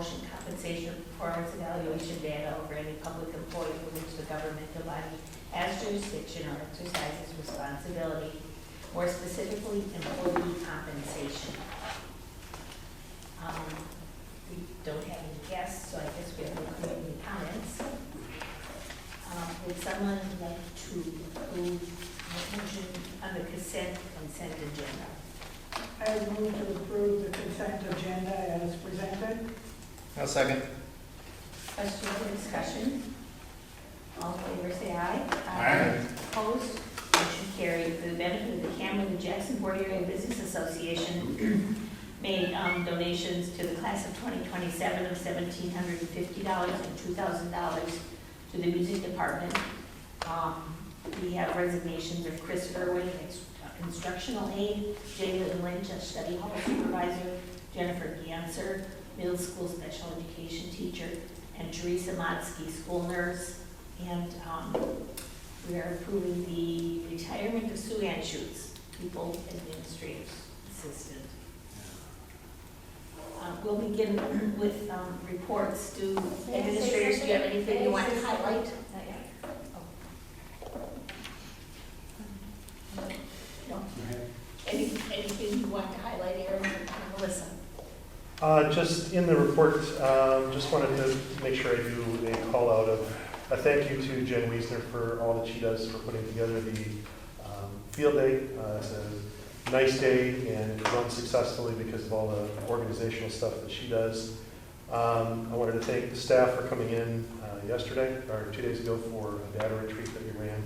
promotion, compensation, or performance evaluation data over any public employee for which the governmental body has jurisdiction or exercises responsibility, more specifically, employee compensation. We don't have any guests, so I guess we have no community comments. Would someone like to approve the motion on the consent agenda? I move to approve the consent agenda as presented. I'll second. Questions or discussion? All in favor say aye. Aye. Opposed? Motion carried. For the benefit of the Cameron and Jacksonport Area Business Association, made donations to the class of 2027 of $1,750 and $2,000 to the music department. We have resignations of Chris Irwin, instructional aide, Jalen Lynch, a study hall supervisor, Jennifer Ganser, middle school special education teacher, and Teresa Motsky, school nurse. And we are approving the retirement of Sue Ann Schutz, people administrative assistant. We'll begin with reports. Do administrators, do you have anything you want to highlight? Not yet. Oh. No. Anything you want to highlight, Aaron or Melissa? Just in the report, just wanted to make sure I do a call out of a thank you to Jen Wiesner for all that she does for putting together the field day. It's a nice day and it runs successfully because of all the organizational stuff that she does. I wanted to thank the staff for coming in yesterday, or 2 days ago, for a data retreat that we ran.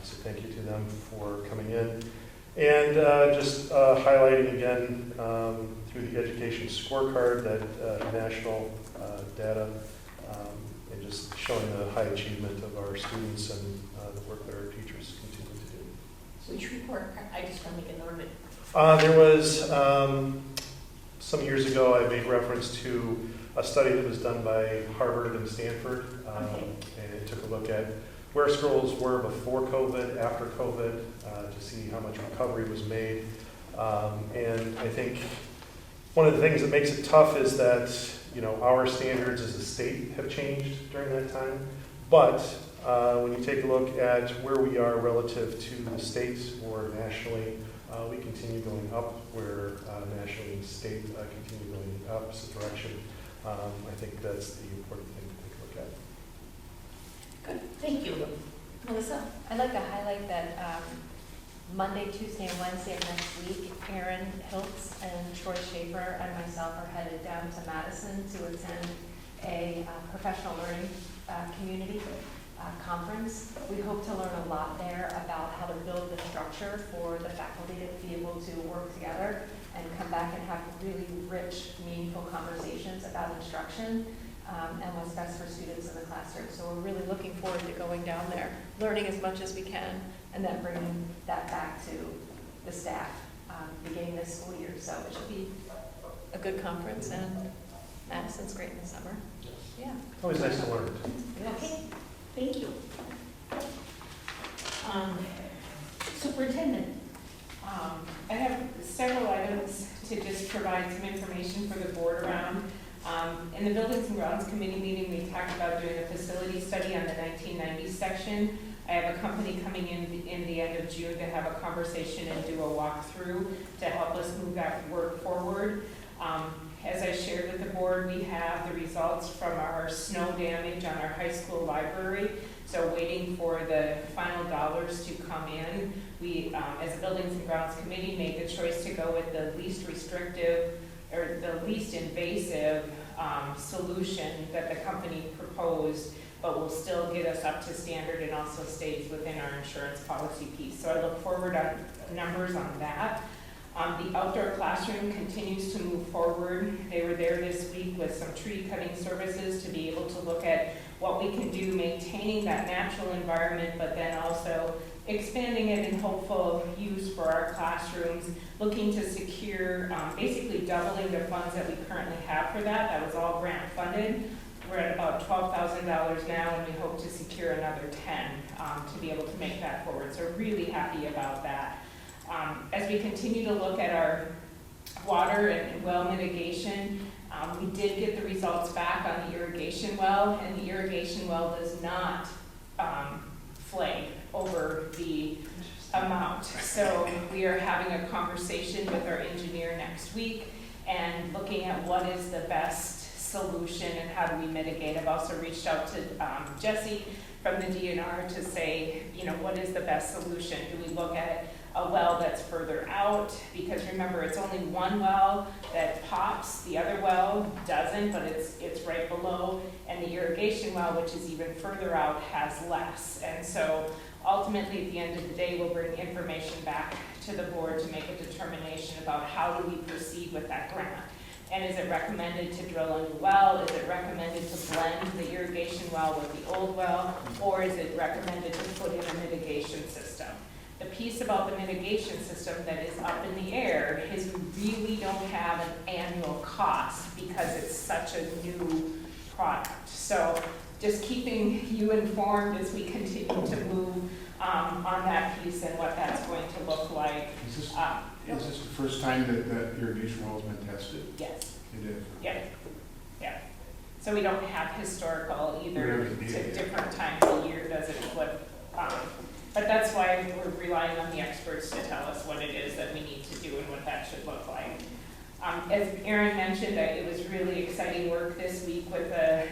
So thank you to them for coming in. And just highlighting again through the education scorecard that national data and just showing the high achievement of our students and the work that our teachers continue to do. Which report? I just want to make a note of it. There was, some years ago, I made reference to a study that was done by Harvard and Stanford, and it took a look at where schools were before COVID, after COVID, to see how much recovery was made. And I think one of the things that makes it tough is that, you know, our standards as a state have changed during that time. But when you take a look at where we are relative to the states or nationally, we continue going up where nationally and state continue going in the opposite direction. I think that's the important thing to take a look at. Good, thank you. Melissa? I'd like to highlight that Monday, Tuesday, and Wednesday of next week, Aaron Hiltz and Troy Schaefer and myself are headed down to Madison to attend a professional learning community conference. We hope to learn a lot there about how to build the structure for the faculty to be able to work together and come back and have really rich, meaningful conversations about instruction and what's best for students in the classroom. So we're really looking forward to going down there, learning as much as we can, and then bringing that back to the staff beginning this school year. So it should be a good conference, and Madison's great in the summer. Yeah. Always nice to learn. Okay, thank you. Superintendent. I have several items to just provide some information for the board around. In the Buildings and Grounds Committee meeting, we talked about doing a facility study on the 1990s section. I have a company coming in the end of June to have a conversation and do a walkthrough to help us move that work forward. As I shared with the board, we have the results from our snow damage on our high school library. So waiting for the final dollars to come in. We, as a Buildings and Grounds Committee, made the choice to go with the least restrictive or the least invasive solution that the company proposed, but will still get us up to standard and also stays within our insurance policy piece. So I look forward to numbers on that. The outdoor classroom continues to move forward. They were there this week with some tree cutting services to be able to look at what we can do maintaining that natural environment, but then also expanding it in hopeful use for our classrooms, looking to secure basically doubling the funds that we currently have for that. That was all grant funded. We're at about $12,000 now, and we hope to secure another 10 to be able to make that forward. So really happy about that. As we continue to look at our water and well mitigation, We did get the results back on the irrigation well, and the irrigation well does not flag over the amount. So we are having a conversation with our engineer next week and looking at what is the best solution and how do we mitigate. I've also reached out to Jesse from the DNR to say, what is the best solution? Do we look at a well that's further out? Because remember, it's only one well that pops, the other well doesn't, but it's right below, and the irrigation well, which is even further out, has less. And so ultimately, at the end of the day, we'll bring information back to the board to make a determination about how do we proceed with that grant. And is it recommended to drill a new well? Is it recommended to blend the irrigation well with the old well? Or is it recommended to put in a mitigation system? The piece about the mitigation system that is up in the air is we really don't have an annual cost because it's such a new product. So just keeping you informed as we continue to move on that piece and what that's going to look like. Is this the first time that irrigation well has been tested? Yes. It is. Yeah. So we don't have historical either Whatever it is, to yeah. different times of year does it flip. But that's why we're relying on the experts to tell us what it is that we need to do and what that should look like. As Erin mentioned, it was really exciting work this week with the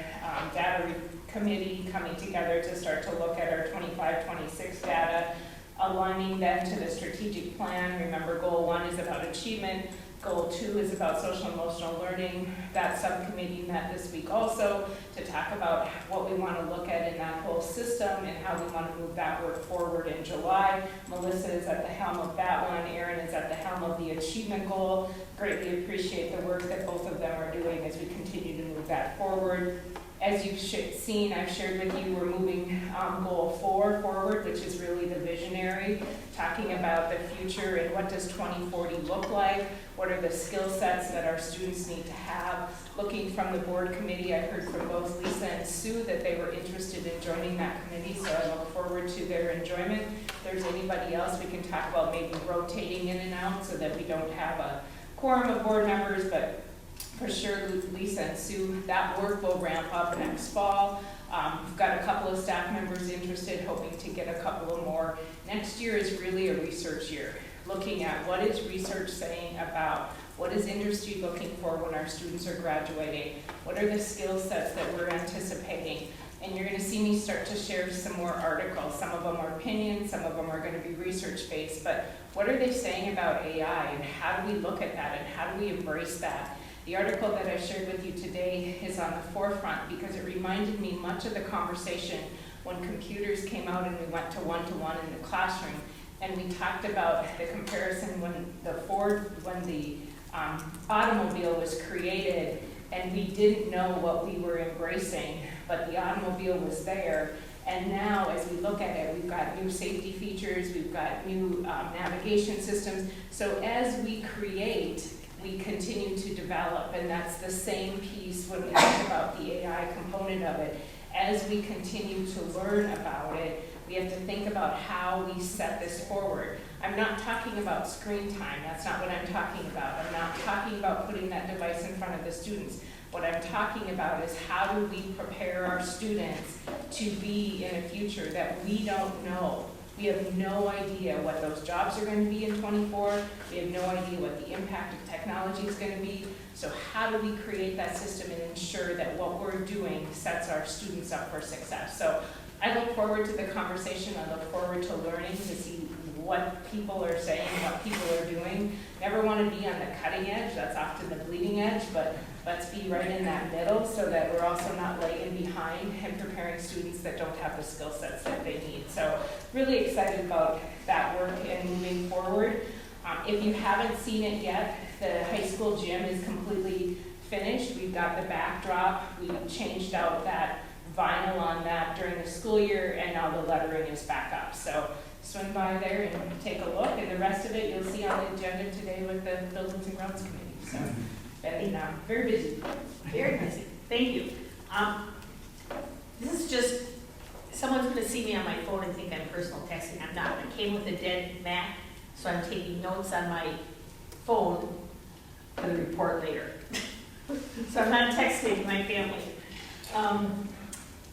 data committee coming together to start to look at our 25-26 data, aligning them to the strategic plan. Remember, goal 1 is about achievement. Goal 2 is about social and emotional learning. That subcommittee met this week also to talk about what we want to look at in that whole system and how we want to move that work forward in July. Melissa is at the helm of that one. Erin is at the helm of the achievement goal. Greatly appreciate the work that both of them are doing as we continue to move that forward. As you've seen, I've shared with you, we're moving goal 4 forward, which is really the visionary, talking about the future and what does 2040 look like, what are the skill sets that our students need to have. Looking from the board committee, I heard from both Lisa and Sue that they were interested in joining that committee, so I look forward to their enjoyment. If there's anybody else, we can talk about maybe rotating in and out so that we don't have a quorum of board members, but for sure, Lisa and Sue, that work will ramp up next fall. We've got a couple of staff members interested, hoping to get a couple of more. Next year is really a research year, looking at what is research saying about what is industry looking for when our students are graduating, what are the skill sets that we're anticipating. And you're going to see me start to share some more articles. Some of them are opinions, some of them are going to be research-based, but what are they saying about AI and how do we look at that and how do we embrace that? The article that I shared with you today is on the forefront because it reminded me much of the conversation when computers came out and we went to one-to-one in the classroom. And we talked about the comparison when the automobile was created and we didn't know what we were embracing, but the automobile was there. And now, as we look at it, we've got new safety features, we've got new navigation systems. So as we create, we continue to develop, and that's the same piece when we talk about the AI component of it. As we continue to learn about it, we have to think about how we set this forward. I'm not talking about screen time. That's not what I'm talking about. I'm not talking about putting that device in front of the students. What I'm talking about is how do we prepare our students to be in a future that we don't know. We have no idea what those jobs are going to be in 24. We have no idea what the impact of technology is going to be. So how do we create that system and ensure that what we're doing sets our students up for success? So I look forward to the conversation. I look forward to learning to see what people are saying, what people are doing. Never want to be on the cutting edge. That's often the bleeding edge, but let's be right in that middle so that we're also not lagging behind and preparing students that don't have the skill sets that they need. So really excited about that work and moving forward. If you haven't seen it yet, the high school gym is completely finished. We've got the backdrop. We changed out that vinyl on that during the school year, and now the lettering is back up. So swing by there and take a look, and the rest of it you'll see on the agenda today with the Buildings and Grounds Committee. So been very busy. Very busy. Thank you. This is just, someone's going to see me on my phone and think I'm personal texting. I'm not. I came with a dead Mac, so I'm taking notes on my phone for the report later. So I'm not texting my family.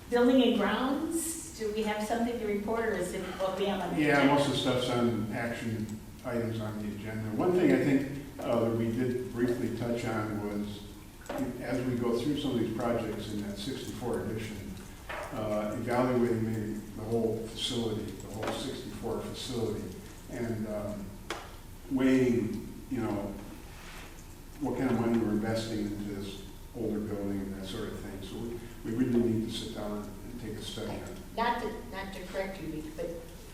Building and grounds, do we have something to report, or is it what we have on the Yeah, agenda? most of the stuff's on action items on the agenda. One thing I think that we did briefly touch on was, as we go through some of these projects in that 64 edition, evaluating maybe the whole facility, the whole 64 facility, and weighing, what kind of money we're investing into this older building and that sort of thing. So we really need to sit down and take a study on it. Not to correct you, but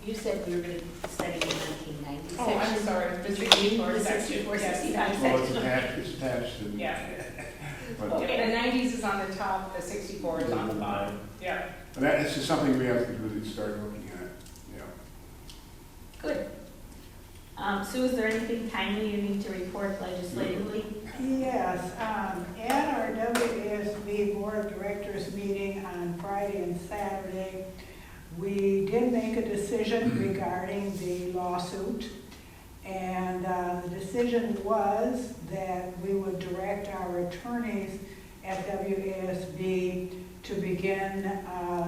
you said we were going to study the 1990 section. Oh, I'm sorry, the The 64 section. 64, Yes, 65 Well, it's section. attached to. Yeah. But Okay, the 90s is on the top, the 64 is on the bottom. Yeah. this is something we have to really start looking at, yeah. Good. Sue, is there anything timely you need to report legislatively? Yes, at our WASB Board of Directors meeting on Friday and Saturday, we did make a decision regarding the lawsuit. And the decision was that we would direct our attorneys at WASB to begin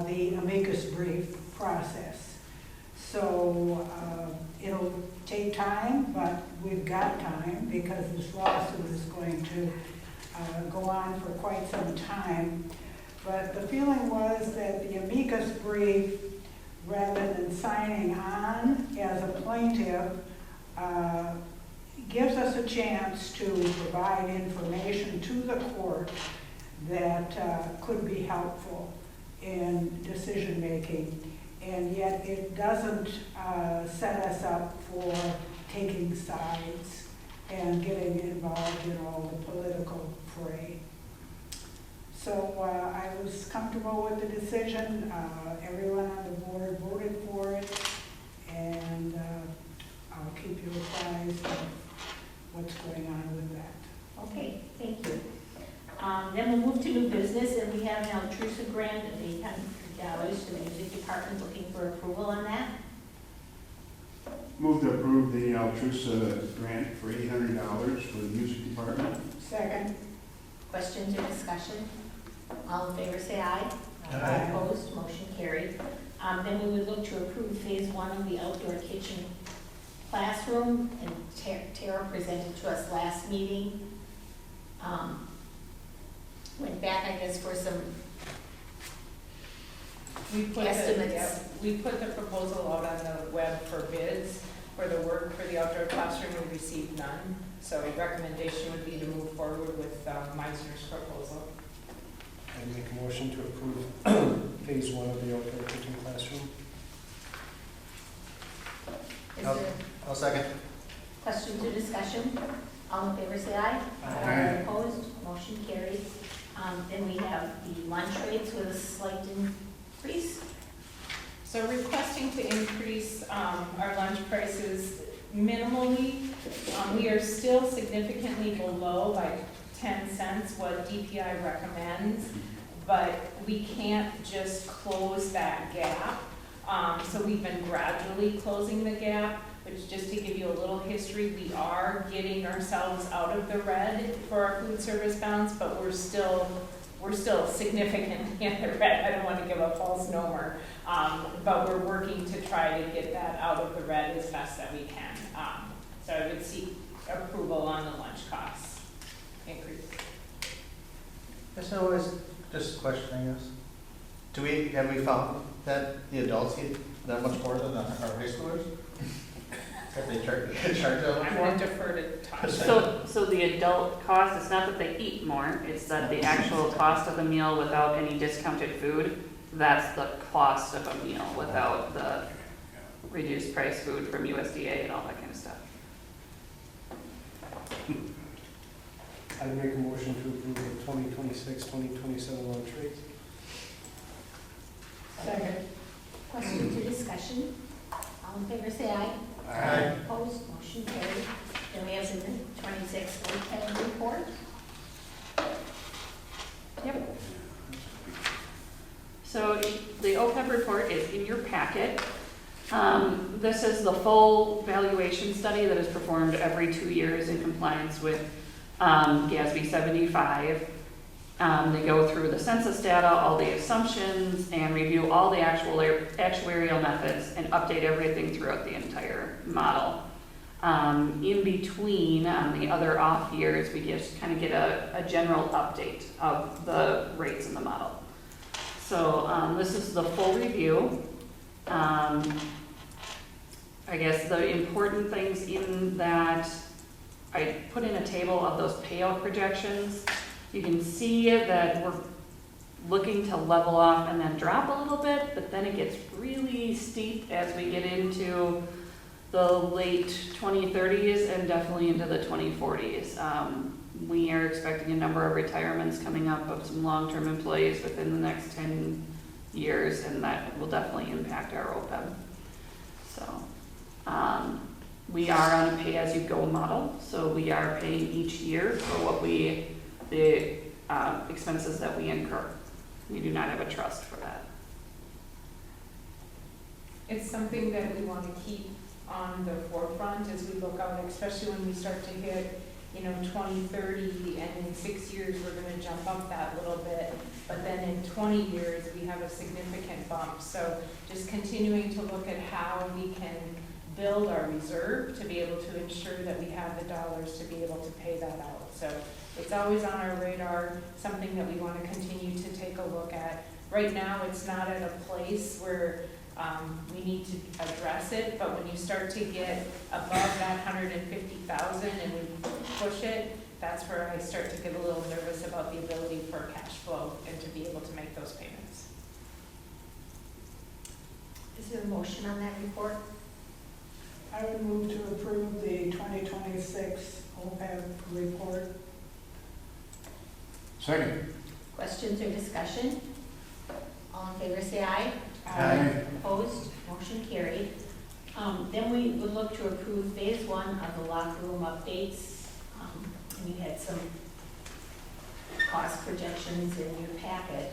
the amicus brief process. So it'll take time, but we've got time because this lawsuit is going to go on for quite some time. But the feeling was that the amicus brief, rather than signing on as a plaintiff, gives us a chance to provide information to the court that could be helpful in decision-making. And yet it doesn't set us up for taking sides and getting involved in all the political fray. So I was comfortable with the decision. Everyone on the board voted for it, and I'll keep you apprised of what's going on with that. Okay, thank you. Then we'll move to new business, and we have an altrusive grant of $800 to the music department, looking for approval on that. Move to approve the Altrusa grant for $800 for the music department. Second. Questions or discussion? All in favor, say aye. Aye. Opposed, motion carried. Then we would look to approve phase 1 of the outdoor kitchen classroom, and Tara presented to us last meeting. Went back, I guess, for some estimates. We put the proposal out on the web for bids for the work for the outdoor classroom. We received none. So the recommendation would be to move forward with Meisner's proposal. I'd make a motion to approve phase 1 of the outdoor kitchen classroom. Is there I'll second. questions or discussion? All in favor, say aye. Aye. Opposed, motion carried. Then we have the lunch rates with a slight increase. So requesting to increase our lunch prices minimally. We are still significantly below by 10 cents what DPI recommends, but we can't just close that gap. So we've been gradually closing the gap, which, just to give you a little history, we are getting ourselves out of the red for our food service balance, but we're still significantly in the red. I don't want to give a false number, but we're working to try to get that out of the red as fast that we can. So I would seek approval on the lunch costs increase. So is just a question, I guess. Have we found that the adults get that much more than our high schoolers? Have they charge that much I'm more? going to defer to Tom. So the adult cost, it's not that they eat more, it's that the actual cost of a meal without any discounted food, that's the cost of a meal without the reduced price food from USDA and all that kind of stuff. I'd make a motion to approve the 2026-2027 lunch rates. Second. Questions or discussion? All in favor, say aye. Aye. Opposed, motion carried. Then we have the 26 OPEB report. Yep. So the OPEB report is in your packet. This is the full valuation study that is performed every 2 years in compliance with GASB 75. They go through the census data, all the assumptions, and review all the actuarial methods and update everything throughout the entire model. In between, on the other off years, we just kind of get a general update of the rates in the model. So this is the full review. I guess the important things in that, I put in a table of those payout projections. You can see that we're looking to level off and then drop a little bit, but then it gets really steep as we get into the late 2030s and definitely into the 2040s. We are expecting a number of retirements coming up of some long-term employees within the next 10 years, and that will definitely impact our OPEB. So we are on a pay-as-you-go model, so we are paying each year for the expenses that we incur. We do not have a trust for that. It's something that we want to keep on the forefront as we look out, especially when we start to hit, 2030, and in 6 years, we're gonna jump up that little bit. But then in 20 years, we have a significant bump. So just continuing to look at how we can build our reserve to be able to ensure that we have the dollars to be able to pay that out. So it's always on our radar, something that we want to continue to take a look at. Right now, it's not at a place where we need to address it, but when you start to get above that 150,000 and we push it, that's where I start to get a little nervous about the ability for cash flow and to be able to make those payments. Is there a motion on that report? I would move to approve the 2026 OPEB report. Second. Questions or discussion? All in favor, say aye. Aye. Opposed? Motion carried. Then we would look to approve phase 1 of the locker room updates. And you had some cost projections in your packet.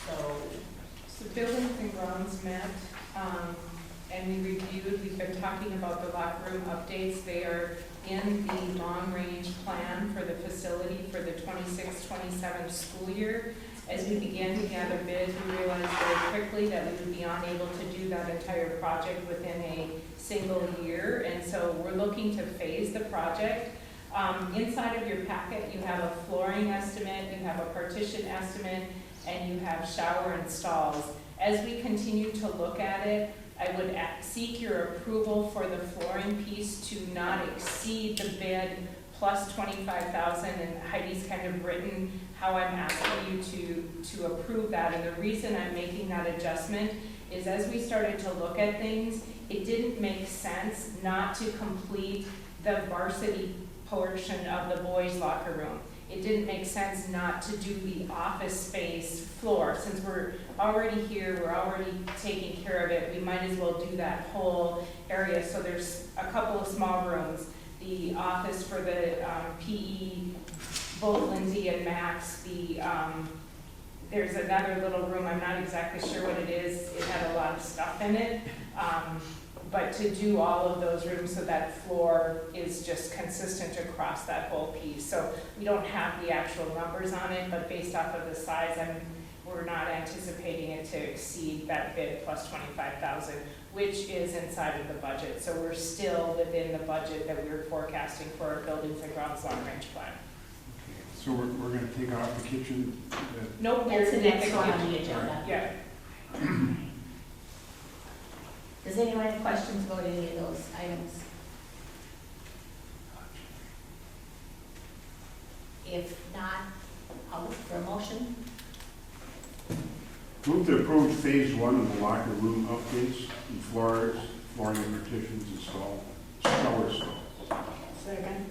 So buildings and grounds met, and we reviewed, we've been talking about the locker room updates. They are in the long-range plan for the facility for the 26-27 school year. As we began to gather bids, we realized very quickly that we would be unable to do that entire project within a single year, and so we're looking to phase the project. Inside of your packet, you have a flooring estimate, you have a partition estimate, and you have shower and stalls. As we continue to look at it, I would seek your approval for the flooring piece to not exceed the bid plus 25,000, and Heidi's kind of written how I'm asking you to approve that. And the reason I'm making that adjustment is as we started to look at things, it didn't make sense not to complete the varsity portion of the boys' locker room. It didn't make sense not to do the office space floor. Since we're already here, we're already taking care of it, we might as well do that whole area. So there's a couple of small rooms. The office for the PE, both Lindsay and Max. There's another little room, I'm not exactly sure what it is. It had a lot of stuff in it. But to do all of those rooms so that floor is just consistent across that whole piece. So we don't have the actual numbers on it, but based off of the size, we're not anticipating it to exceed that bid plus 25,000, which is inside of the budget. So we're still within the budget that we were forecasting for our buildings and grounds long-range plan. So we're going to take off the kitchen? Nope. That's the we're- next one on the agenda. Yeah. Does anyone have questions about any of those items? If not, I'll look for a motion. Move to approve phase 1 of the locker room updates and floors, flooring and partitions installed, shower stalls. Second.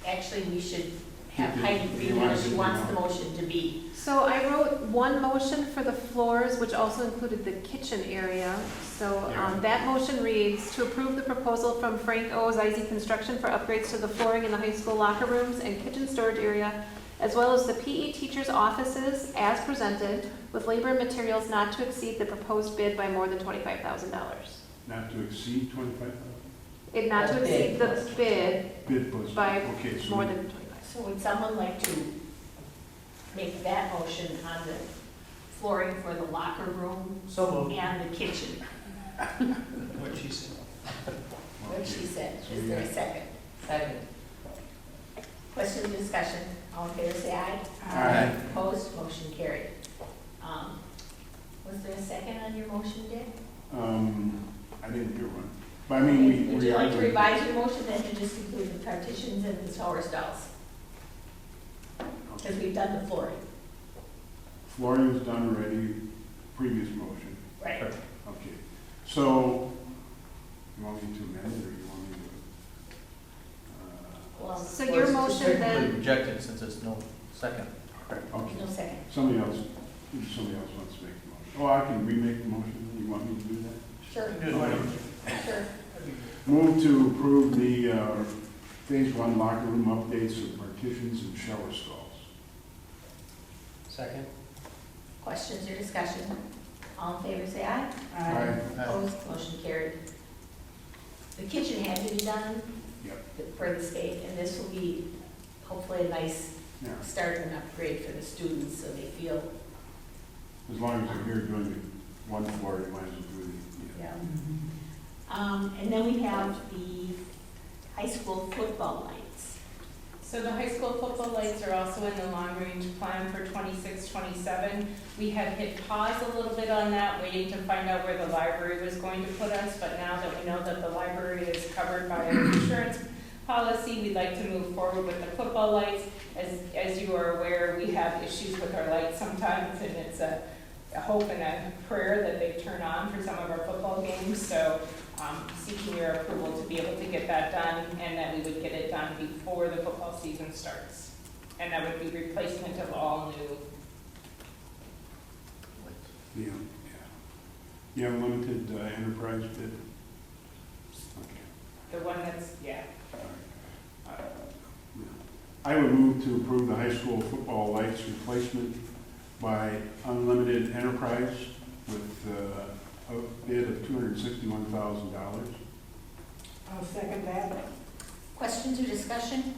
Actually, we should have Heidi Do read you how want she to wants do the that? motion to be. So I wrote one motion for the floors, which also included the kitchen area. So Yeah. that motion reads, to approve the proposal from Frank O's IZ Construction for upgrades to the flooring in the high school locker rooms and kitchen storage area, as well as the PE teachers' offices as presented, with labor and materials not to exceed the proposed bid by more than $25,000. Not to exceed 25,000? It not to exceed the bid Bid was, by okay, so. more than 25. So would someone like to make that motion on the flooring for the locker room So moved. and the kitchen? What she said. What she said. So Is there a second? Second. Question, discussion, all in favor, say aye. Aye. Opposed, motion carried. Was there a second on your motion, Dick? I didn't hear one. But I mean, we. Would you like to revise your motion then to just include the partitions and the shower stalls? Because we've done the flooring. Flooring was done already, previous motion. Right. Okay, so, you want me to amend it, or you want me to? Well, So your motion Technically then, rejected since it's no second. Okay, no second. somebody else wants to make the motion. Oh, I can remake the motion, you want me to do that? Sure, sure. Move to approve the Phase 1 locker room updates of partitions and shower stalls. Second. Questions or discussion? All in favor, say aye. Aye. Opposed, motion carried. The kitchen had to be done Yep. for the state, and this will be hopefully a nice Yeah, start and upgrade for the students, so they feel, as long as they're here doing the one floor, you might as well do the, yeah. And then we have the high school football lights. So the high school football lights are also in the long-range plan for 26-27. We had hit pause a little bit on that, waiting to find out where the library was going to put us, but now that we know that the library is covered by an insurance policy, we'd like to move forward with the football lights. As you are aware, we have issues with our lights sometimes, and it's a hope and a prayer that they turn on for some of our football games. So seeking your approval to be able to get that done, and that we would get it done before the football season starts. And that would be replacement of all new. yeah. You have limited enterprise bid? Okay. The one that's, yeah. All right. I would move to approve the high school football lights replacement by Unlimited Enterprise with a bid of $261,000. I'll second that. Questions or discussion?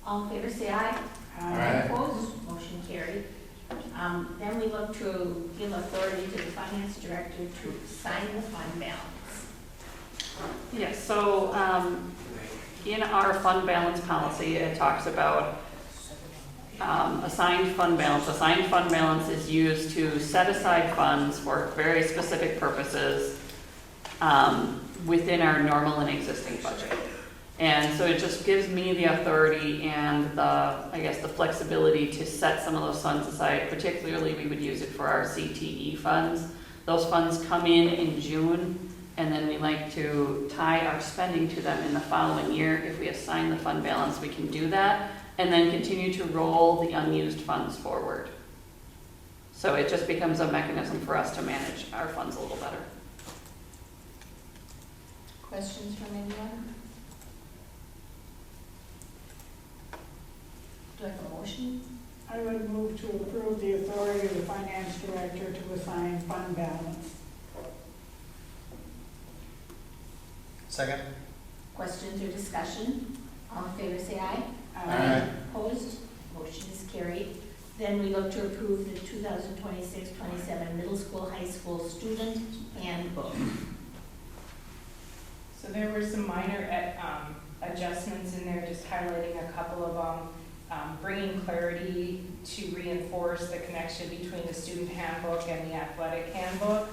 All in favor, say aye. Aye. Opposed, motion carried. Then we look to give authority to the finance director to sign the fund balance. Yes, so in our fund balance policy, it talks about assigned fund balance. Assigned fund balance is used to set aside funds for very specific purposes within our normal and existing budget. And so it just gives me the authority and the flexibility to set some of those funds aside. Particularly, we would use it for our CTE funds. Those funds come in June, and then we like to tie our spending to them in the following year. If we assign the fund balance, we can do that, and then continue to roll the unused funds forward. So it just becomes a mechanism for us to manage our funds a little better. Questions from anyone? Do I have a motion? I would move to approve the authority of the finance director to assign fund balance. Second. Questions or discussion? All in favor, say aye. Aye. Opposed? Motion is carried. Then we look to approve the 2026-27 middle school, high school student handbook. So there were some minor adjustments in there, just highlighting a couple of them. Bringing clarity to reinforce the connection between the student handbook and the athletic handbook.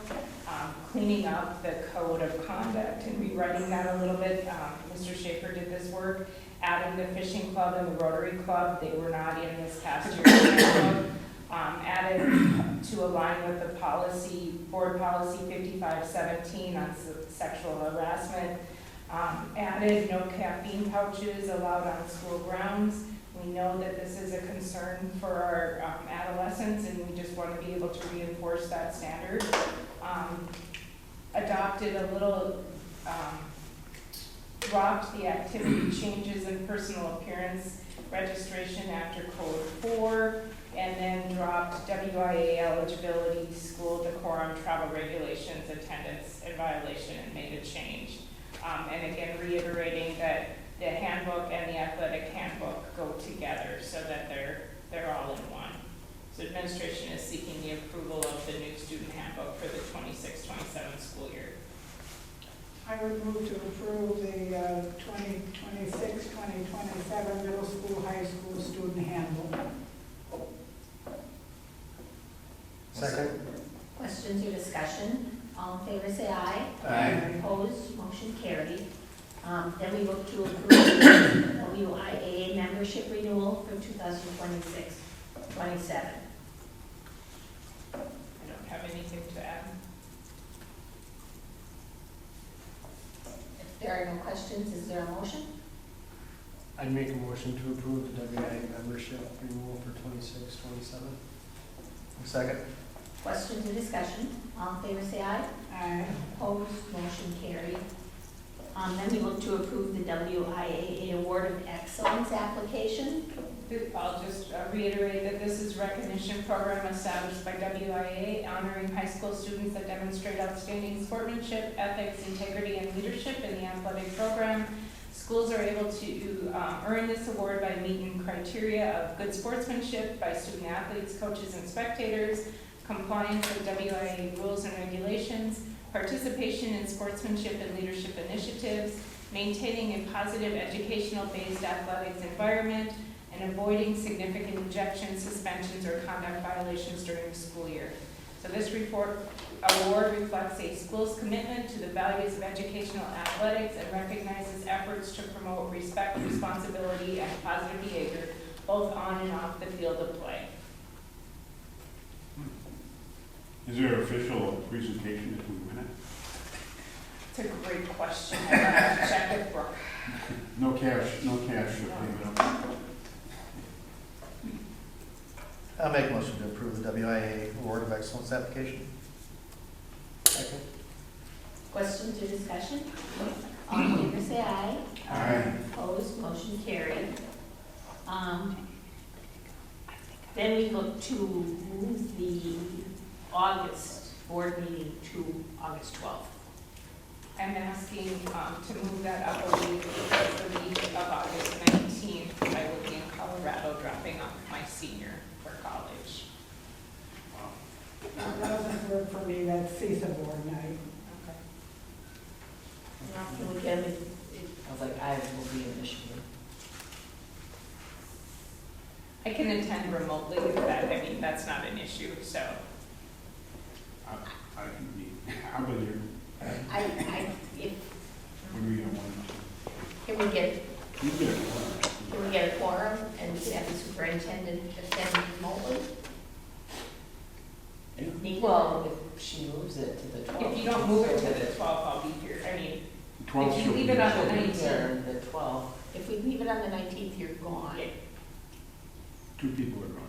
Cleaning up the code of conduct and rewriting that a little bit. Mr. Schaefer did this work, adding the fishing club and the Rotary Club. They were not in this past year's handbook. Added to align with the policy, board policy 5517 on sexual harassment. Added no caffeine pouches allowed on school grounds. We know that this is a concern for our adolescents, and we just want to be able to reinforce that standard. Adopted a little, dropped the activity changes in personal appearance registration after code 4, and then dropped WIA eligibility, school decorum, travel regulations, attendance, and violation, and made a change. And again, reiterating that the handbook and the athletic handbook go together so that they're all in one. So administration is seeking the approval of the new student handbook for the 26-27 school year. I would move to approve the 2026-2027 middle school, high school student handbook. Second. Questions or discussion? All in favor, say aye. Aye. Opposed, motion carried. Then we look to approve the WIAA membership renewal for 2026-27. I don't have anything to add. If there are no questions, is there a motion? I'd make a motion to approve the WIA membership renewal for 26-27. Second. Questions or discussion? All in favor, say aye. Aye. Opposed, motion carried. Then we look to approve the WIAA Award of Excellence application. I'll just reiterate that this is a recognition program established by WIA honoring high school students that demonstrate outstanding sportsmanship, ethics, integrity, and leadership in the athletic program. Schools are able to earn this award by meeting criteria of good sportsmanship by student athletes, coaches, and spectators, compliance with WIA rules and regulations, participation in sportsmanship and leadership initiatives, maintaining a positive educational-based athletics environment, and avoiding significant ejections, suspensions, or conduct violations during the school year. So this award reflects a school's commitment to the values of educational athletics and recognizes efforts to promote respect, responsibility, and positive behavior, both on and off the field of play. Is there an official presentation if we win it? It's a great question. I have to check with Brooke. No cash payment. I'll make a motion to approve the WIA Award of Excellence application. Second. Questions or discussion? All in favor, say aye. Aye. Opposed, motion carried. Then we look to move the August board meeting to August 12th. I'm asking to move that up a week because the week of August 19th, I will be in Colorado dropping off my senior for college. It doesn't work for me, that's CISA board night. Okay. Can we get them I was like, I will be in Michigan. I can attend remotely with that. I mean, that's not an issue, so. I can be, how about you? if, When are you gonna want can we get, to? You get it. can we get a quorum and have the superintendent attend remotely? Yeah. Needed? Well, if she moves it to the 12th. If you don't move it to the 12th, I'll be here. I mean, 12 if you leave it on the She'll be 19th, here the 12th. If we leave it on the 19th, you're gone. Yeah. Two people are going,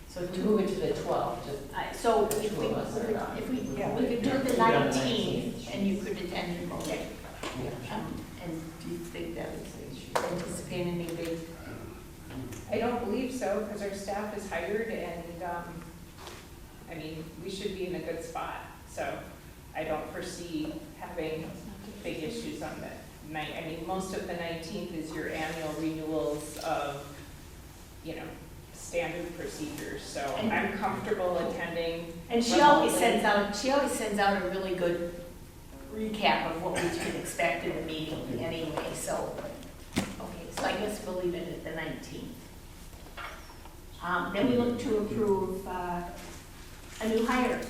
So We two, move it to the 12th, just so the if two of us are gone. Yeah. we could do the Yeah. 19th, and you could attend remotely. Yeah. And do you think that was, anticipate any big, I don't believe so because our staff is hired and, I mean, we should be in a good spot. So I don't foresee having big issues on that night. I mean, most of the 19th is your annual renewals of, you know, standard procedures. So And- I'm comfortable attending. and she always sends out a really good recap of what we should expect in the meeting anyway, so, okay, so I guess we'll leave it at the 19th. Then we look to approve, a new hire.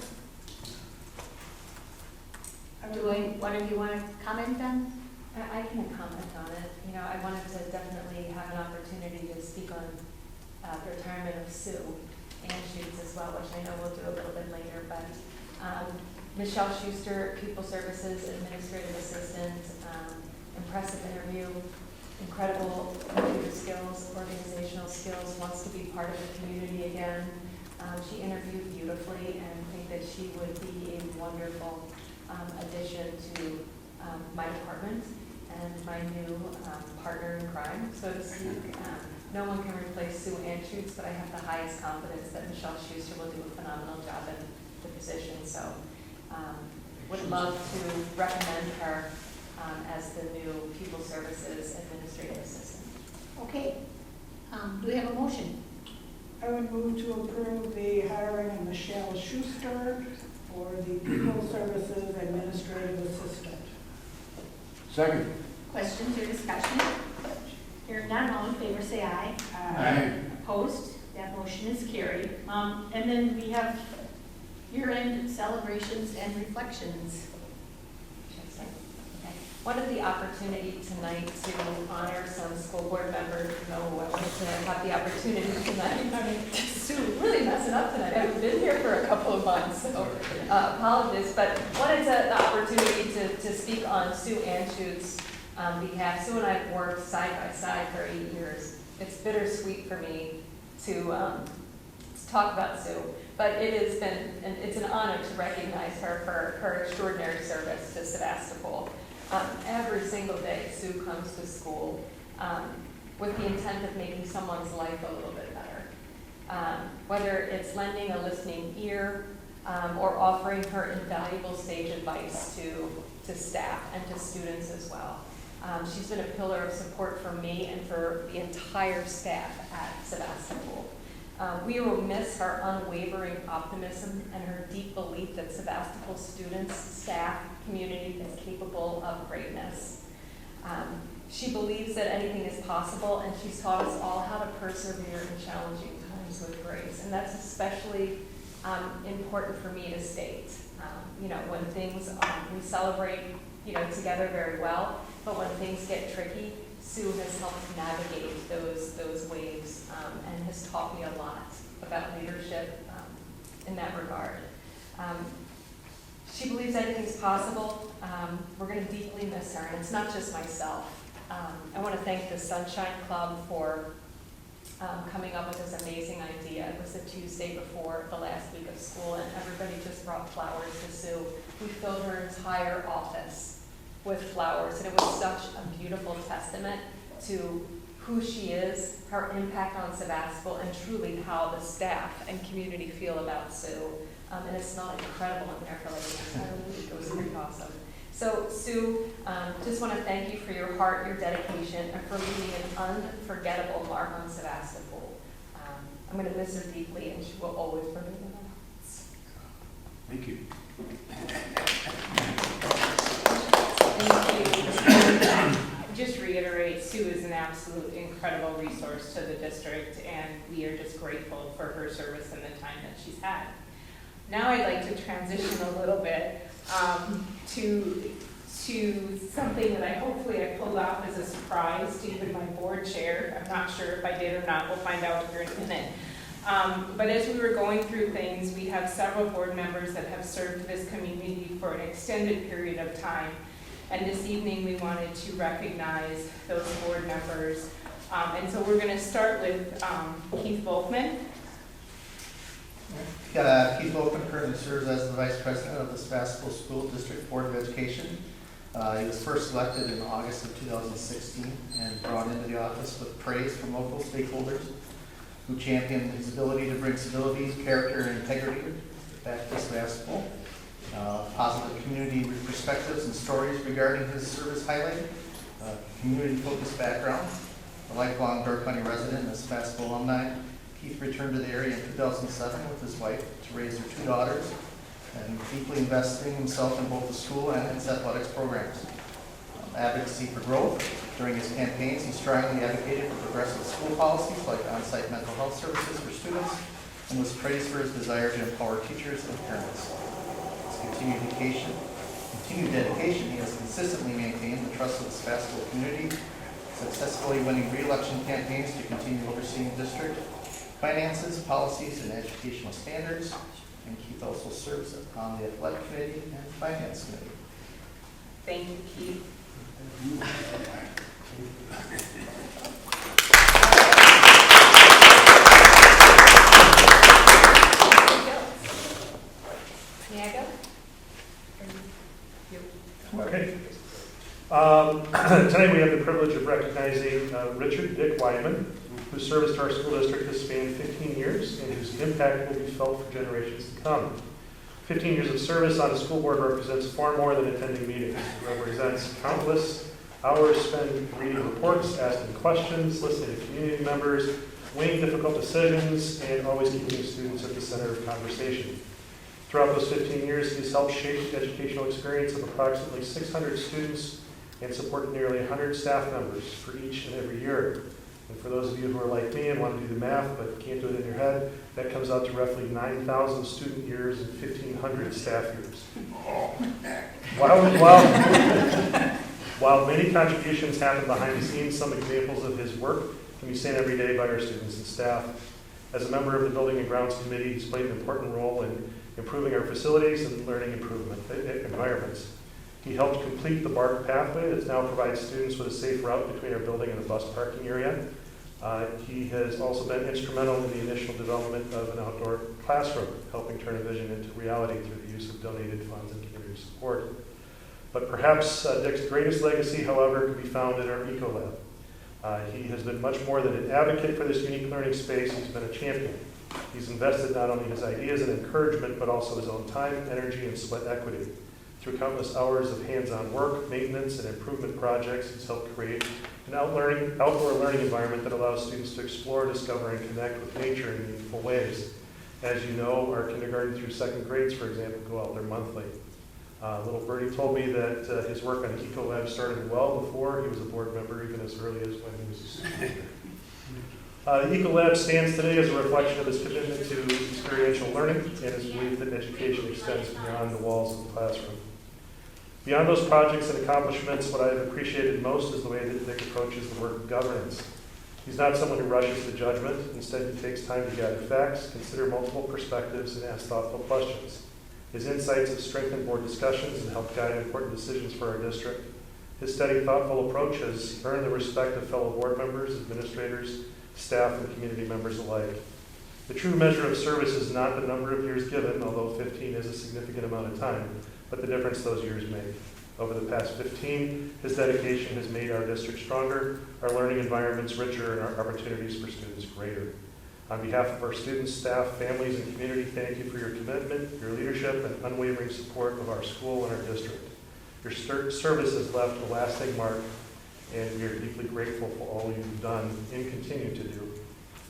One of you want to comment on? I can comment on it. You know, I wanted to definitely have an opportunity to speak on the retirement of Sue and Shoots as well, which I know we'll do a little bit later, but Michelle Schuster, Pupil Services Administrative Assistant, impressive interview, incredible computer skills, organizational skills, wants to be part of the community again. She interviewed beautifully and I think that she would be a wonderful addition to my department and my new partner in crime, so to speak. No one can replace Sue Anschutz, but I have the highest confidence that Michelle Schuster will do a phenomenal job in the position. So would love to recommend her as the new Pupil Services Administrative Assistant. Okay. Do we have a motion? I would move to approve the hiring of Michelle Schuster for the Pupil Services Administrative Assistant. Second. Questions or discussion? Hearing none, all in favor say aye. Aye. Opposed? That motion is carried. And then we have year-end celebrations and reflections. Okay. Wanted the opportunity tonight to honor some school board members. No, I wanted to have the opportunity tonight. I mean, Sue, really messing up tonight. I haven't been here for a couple of months, so apologies. But wanted the opportunity to speak on Sue Anschutz's behalf. Sue and I have worked side by side for 8 years. It's bittersweet for me to talk about Sue, but it's an honor to recognize her for her extraordinary service to Sevastopol. Every single day, Sue comes to school with the intent of making someone's life a little bit better. Whether it's lending a listening ear or offering her invaluable sage advice to staff and to students as well. She's been a pillar of support for me and for the entire staff at Sevastopol. We will miss her unwavering optimism and her deep belief that Sevastopol students, staff, community is capable of greatness. She believes that anything is possible, and she's taught us all how to persevere in challenging times with grace. And that's especially important for me to state. When things, we celebrate, together very well, but when things get tricky, Sue has helped navigate those waves and has taught me a lot about leadership in that regard. She believes anything's possible. We're going to deeply miss her, and it's not just myself. I want to thank the Sunshine Club for coming up with this amazing idea. It was the Tuesday before the last week of school, and everybody just brought flowers to Sue. We filled her entire office with flowers, and it was such a beautiful testament to who she is, her impact on Sevastopol, and truly how the staff and community feel about Sue. And it smelled incredible in there for like the entire week. It was pretty awesome. So Sue, just want to thank you for your heart, your dedication, and for leaving an unforgettable mark on Sevastopol. I'm going to miss her deeply, and she will always remain in my hearts. Thank you. Thank you. Just reiterate, Sue is an absolute incredible resource to the district, and we are just grateful for her service and the time that she's had. Now I'd like to transition a little bit to something that hopefully I pulled off as a surprise to even my board chair. I'm not sure if I did or not. We'll find out here in a minute. But as we were going through things, we have several board members that have served this community for an extended period of time. And this evening, we wanted to recognize those board members. And so we're going to start with Keith Volkman. Keith Volkman currently serves as the Vice President of the Sevastopol School District Board of Education. He was first elected in August of 2016 and brought into the office with praise from local stakeholders who championed his ability to bring stability, character, and integrity back to Sevastopol. Positive community perspectives and stories regarding his service highlight, community-focused background, a lifelong Door County resident and a Sevastopol alumni. Keith returned to the area in 2007 with his wife to raise their 2 daughters and deeply investing himself in both the school and its athletics programs. Advocacy for growth. During his campaigns, he strongly advocated for progressive school policies like on-site mental health services for students and was praised for his desire to empower teachers and parents. His continued dedication, he has consistently maintained the trust of the Sevastopol community, successfully winning re-election campaigns to continue overseeing district finances, policies, and educational standards. And Keith also serves on the athletic committee and finance committee. Thank you, Keith. May I go? Okay. Tonight we have the privilege of recognizing Richard Dick Weidman, whose service to our school district has spanned 15 years and whose impact will be felt for generations to come. 15 years of service on the school board represents far more than attending meetings. It represents countless hours spent reading reports, asking questions, listening to community members, weighing difficult decisions, and always keeping students at the center of conversation. Throughout those 15 years, he has helped shape the educational experience of approximately 600 students and supported nearly 100 staff members for each and every year. And for those of you who are like me and want to do the math but can't do it in your head, that comes out to roughly 9,000 student years and 1,500 staff years. While many contributions happen behind the scenes, some examples of his work can be seen every day by our students and staff. As a member of the Building and Grounds Committee, he's played an important role in improving our facilities and learning improvement environments. He helped complete the BARC pathway that now provides students with a safe route between our building and the bus parking area. He has also been instrumental in the initial development of an outdoor classroom, helping turn a vision into reality through the use of donated funds and community support. But perhaps Dick's greatest legacy, however, can be found in our Eco Lab. He has been much more than an advocate for this unique learning space. He's been a champion. He's invested not only his ideas and encouragement, but also his own time, energy, and sweat equity. Through countless hours of hands-on work, maintenance, and improvement projects, he's helped create an outdoor learning environment that allows students to explore, discover, and connect with nature in meaningful ways. As you know, our kindergarten through second grades, for example, go out there monthly. Little Birdie told me that his work on Eco Lab started well before he was a board member, even as early as when he was a student. The Eco Lab stands today as a reflection of his commitment to experiential learning and his belief that education extends beyond the walls of the classroom. Beyond those projects and accomplishments, what I have appreciated most is the way that Dick approaches the work of governance. He's not someone who rushes to judgment. Instead, he takes time to gather facts, consider multiple perspectives, and ask thoughtful questions. His insights have strengthened board discussions and helped guide important decisions for our district. His steady, thoughtful approach has earned the respect of fellow board members, administrators, staff, and community members alike. The true measure of service is not the number of years given, although 15 is a significant amount of time, but the difference those years make. Over the past 15, his dedication has made our district stronger, our learning environments richer, and our opportunities for students greater. On behalf of our students, staff, families, and community, thank you for your commitment, your leadership, and unwavering support of our school and our district. Your service has left a lasting mark, and we are deeply grateful for all you've done and continue to do.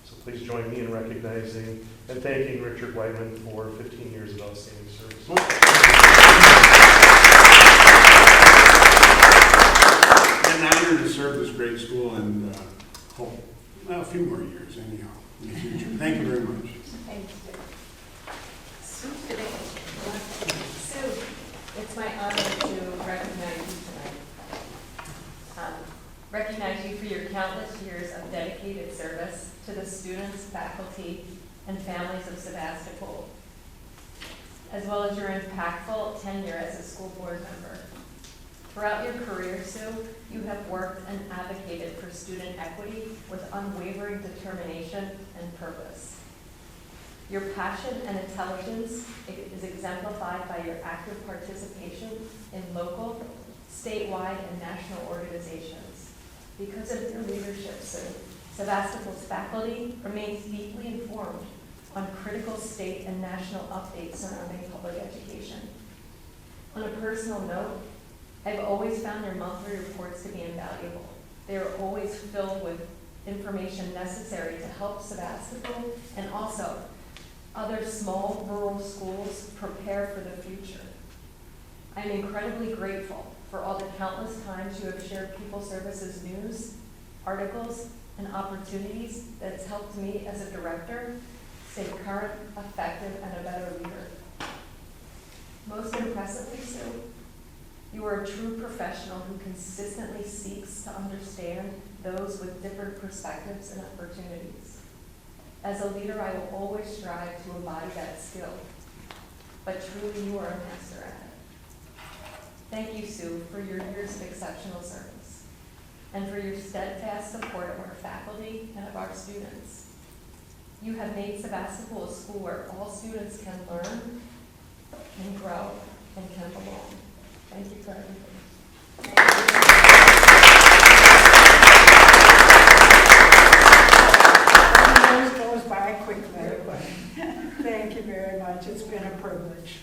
So please join me in recognizing and thanking Richard Whiteman for 15 years of outstanding service. And I'm here to serve this great school and hope a few more years anyhow in the future. Thank you very much. Thanks, Dick. Sue, today. Sue, it's my honor to recognize you tonight. Recognize you for your countless years of dedicated service to the students, faculty, and families of Sevastopol, as well as your impactful tenure as a school board member. Throughout your career, Sue, you have worked and advocated for student equity with unwavering determination and purpose. Your passion and intelligence is exemplified by your active participation in local, statewide, and national organizations. Because of your leadership, Sue, Sevastopol's faculty remains deeply informed on critical state and national updates surrounding public education. On a personal note, I've always found your monthly reports to be invaluable. They are always filled with information necessary to help Sevastopol and also other small rural schools prepare for the future. I'm incredibly grateful for all the countless times you have shared People Services news, articles, and opportunities that's helped me as a director stay current, effective, and a better leader. Most impressively, Sue, you are a true professional who consistently seeks to understand those with different perspectives and opportunities. As a leader, I will always strive to embody that skill, but truly you are a master at it. Thank you, Sue, for your years of exceptional service and for your steadfast support of our faculty and of our students. You have made Sevastopol a school where all students can learn, can grow, and can belong. Thank you for everything. Goes by quickly, but thank you very much. It's been a privilege.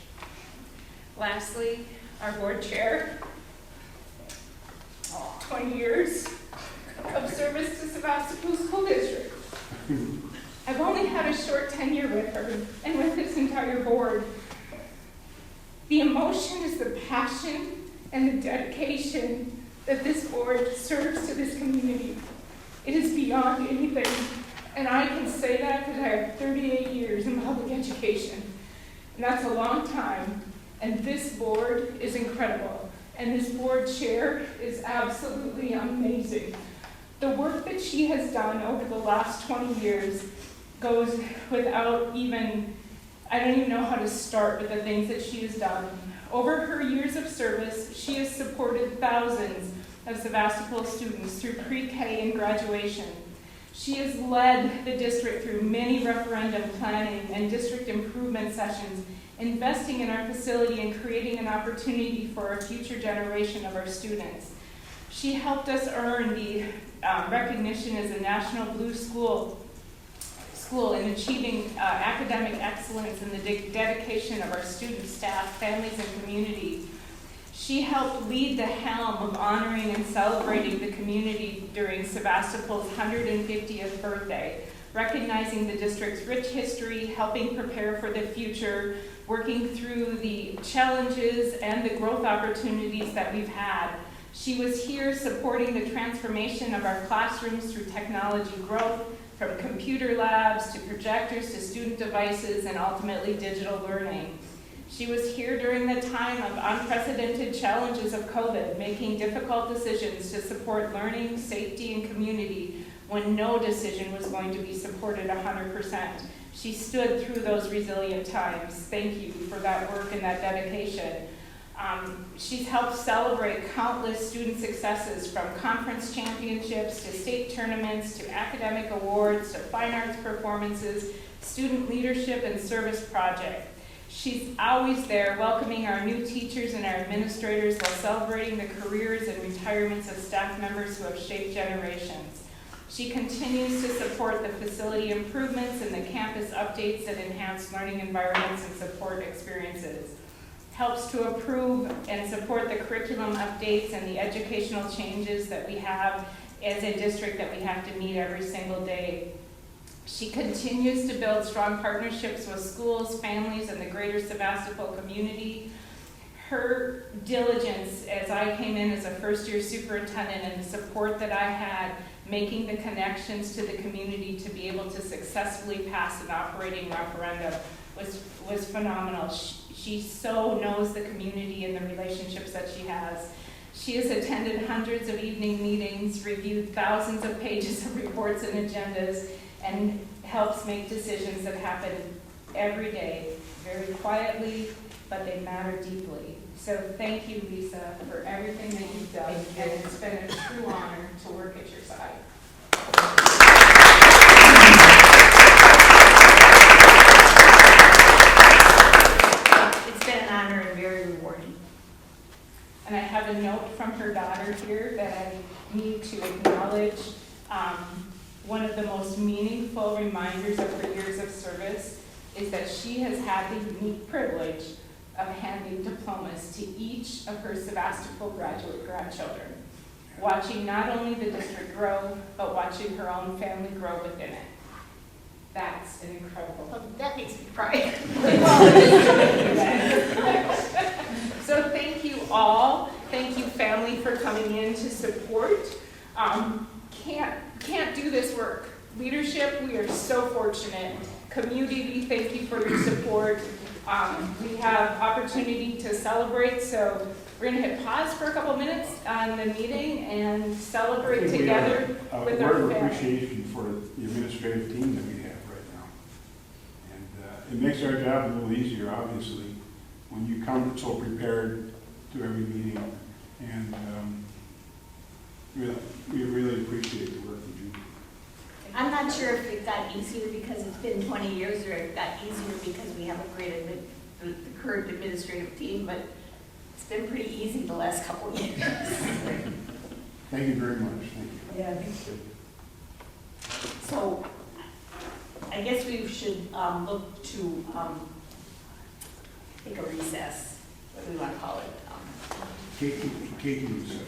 Lastly, our board chair, 20 years of service to Sevastopol School District. I've only had a short tenure with her and with this entire board. The emotion is the passion and the dedication that this board serves to this community. It is beyond anything, and I can say that because I have 38 years in public education, and that's a long time, and this board is incredible, and this board chair is absolutely amazing. The work that she has done over the last 20 years goes without even, I don't even know how to start with the things that she has done. Over her years of service, she has supported thousands of Sevastopol students through pre-K and graduation. She has led the district through many referendum planning and district improvement sessions, investing in our facility and creating an opportunity for a future generation of our students. She helped us earn the recognition as a National Blue School in achieving academic excellence and the dedication of our students, staff, families, and community. She helped lead the helm of honoring and celebrating the community during Sevastopol's 150th birthday, recognizing the district's rich history, helping prepare for the future, working through the challenges and the growth opportunities that we've had. She was here supporting the transformation of our classrooms through technology growth, from computer labs to projectors to student devices and ultimately digital learning. She was here during the time of unprecedented challenges of COVID, making difficult decisions to support learning, safety, and community when no decision was going to be supported 100%. She stood through those resilient times. Thank you for that work and that dedication. She's helped celebrate countless student successes, from conference championships to state tournaments to academic awards to fine arts performances, student leadership, and service projects. She's always there welcoming our new teachers and our administrators while celebrating the careers and retirements of staff members who have shaped generations. She continues to support the facility improvements and the campus updates that enhance learning environments and support experiences. Helps to approve and support the curriculum updates and the educational changes that we have as a district that we have to meet every single day. She continues to build strong partnerships with schools, families, and the greater Sevastopol community. Her diligence as I came in as a first-year superintendent and the support that I had, making the connections to the community to be able to successfully pass an operating referendum was phenomenal. She so knows the community and the relationships that she has. She has attended hundreds of evening meetings, reviewed thousands of pages of reports and agendas, and helps make decisions that happen every day, very quietly, but they matter deeply. So thank you, Lisa, for everything that you've done, and it's been a true honor to work at your side. It's been an honor and very rewarding. And I have a note from her daughter here that I need to acknowledge. One of the most meaningful reminders of her years of service is that she has had the unique privilege of handing diplomas to each of her Sevastopol graduate grandchildren, watching not only the district grow, but watching her own family grow within it. That's an incredible. Well, that makes me cry. So thank you all. Thank you, family, for coming in to support. Can't do this work. Leadership, we are so fortunate. Community, thank you for your support. We have opportunity to celebrate, so we're going to hit pause for a couple minutes on the meeting and celebrate together with our Word of family. appreciation for the administrative team that we have right now. And it makes our job a little easier, obviously, when you come so prepared to every meeting. And we really appreciate the work you do. I'm not sure if it got easier because it's been 20 years or it got easier because we have upgraded the current administrative team, but it's been pretty easy the last couple of years. Thank you very much. Thank you. Yeah, thank you. So I guess we should look to take a recess. what do we want to call it? Keiki session.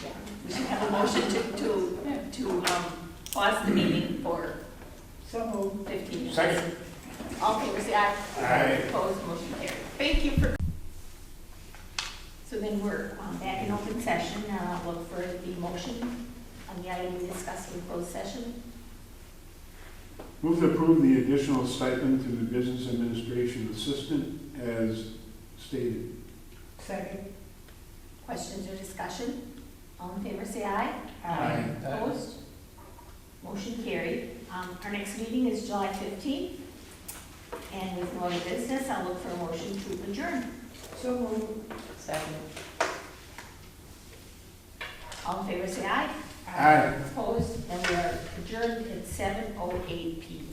Yeah, we should have a motion to pause the meeting for So moved. 15 minutes. Second. All in favor, say aye. Aye. Opposed, motion carried. Thank you for. So then we're back in open session. Now I'll look for the motion on the item we discussed in closed session. Move to approve the additional stipend to the business administration assistant as stated. Second. Questions or discussion? All in favor, say aye. Aye. Opposed? Motion carried. Our next meeting is July 15th. And with no other business, I'll look for a motion to adjourn. So moved. Second. All in favor, say aye. Aye. Opposed? And we are adjourned at 7:08 PM.